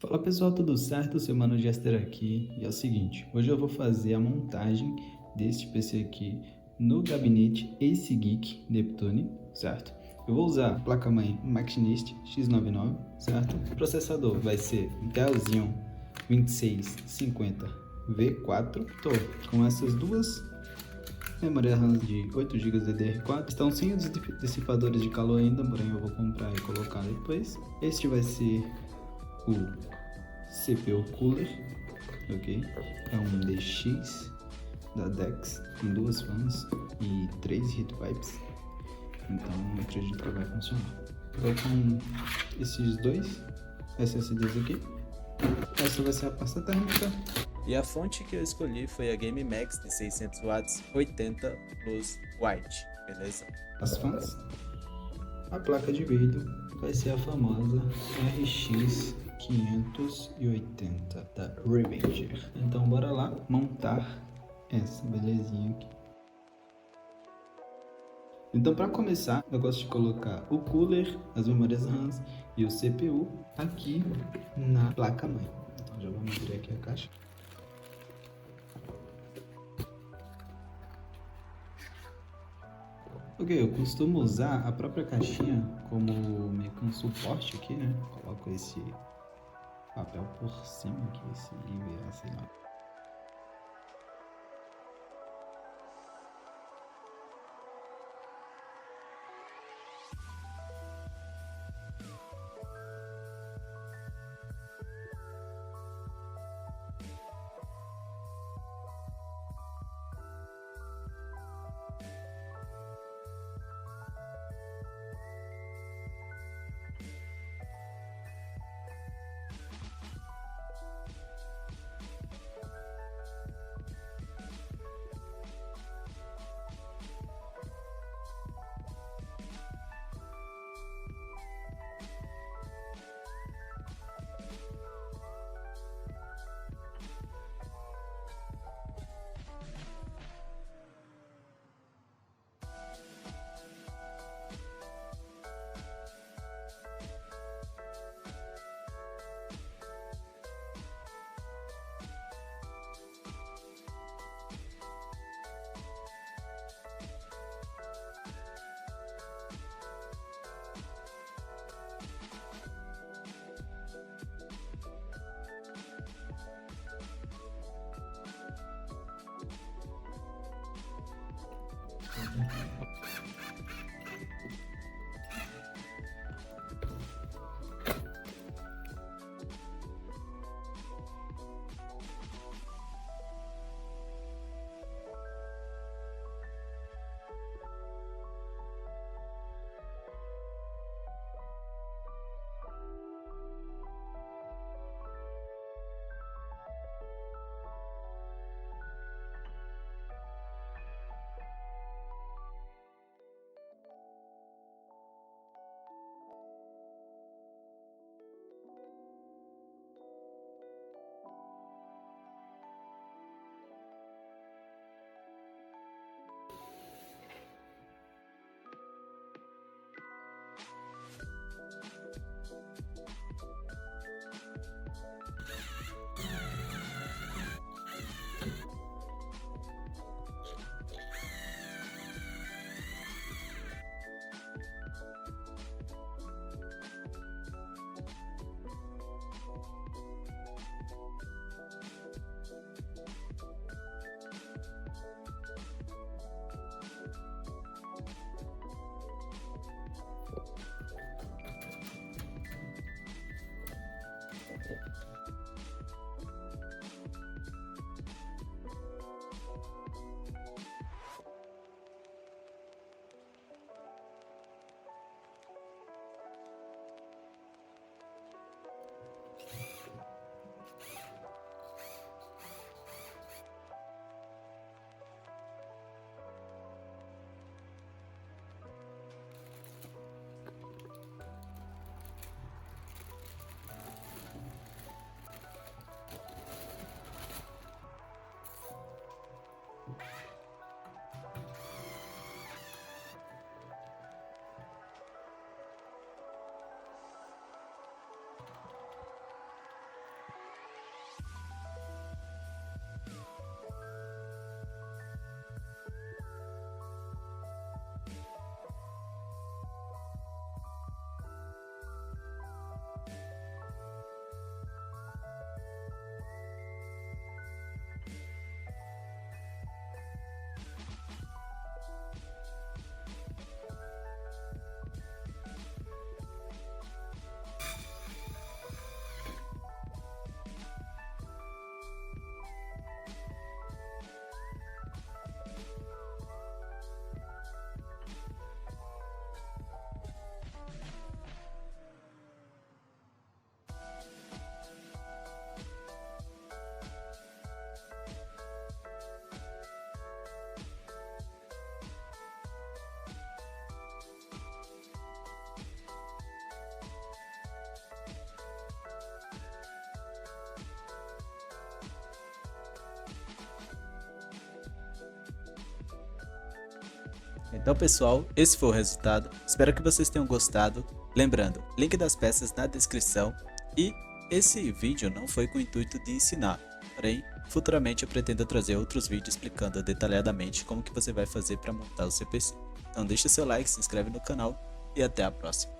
Fala pessoal, tudo certo? Seu Mano Jester aqui e é o seguinte, hoje eu vou fazer a montagem deste PC aqui no gabinete Ace Geek Neptune, certo? Eu vou usar a placa-mãe Machinist X99, certo? O processador vai ser Intel Xeon 2650V4. Tô com essas duas memória RAM de 8 GB DDR4. Estão sem os dissipadores de calor ainda, porém eu vou comprar e colocar depois. Este vai ser o CPU Cooler, ok? É um DX da Dex com duas fãs e 3 heat pipes, então acredito que vai funcionar. Estou com esses dois SSDs aqui. Essa vai ser a pasta térmica. E a fonte que eu escolhi foi a Game Max de 600 watts 80 Plus White, beleza? As fãs. A placa de vídeo vai ser a famosa RX 580 da Revenger. Então bora lá montar essa belezinha aqui. Então para começar, eu gosto de colocar o cooler, as memórias RAM e o CPU aqui na placa-mãe. Então já vamos abrir aqui a caixa. Ok, eu costumo usar a própria caixinha como meio que um suporte aqui, né? Coloco esse papel por cima aqui, esse IVA, sei lá. Então pessoal, esse foi o resultado, espero que vocês tenham gostado. Lembrando, link das peças na descrição, e esse vídeo não foi com o intuito de ensinar, porém futuramente eu pretendo trazer outros vídeos explicando detalhadamente como que você vai fazer para montar o seu PC. Então deixa seu like, se inscreve no canal e até a próxima.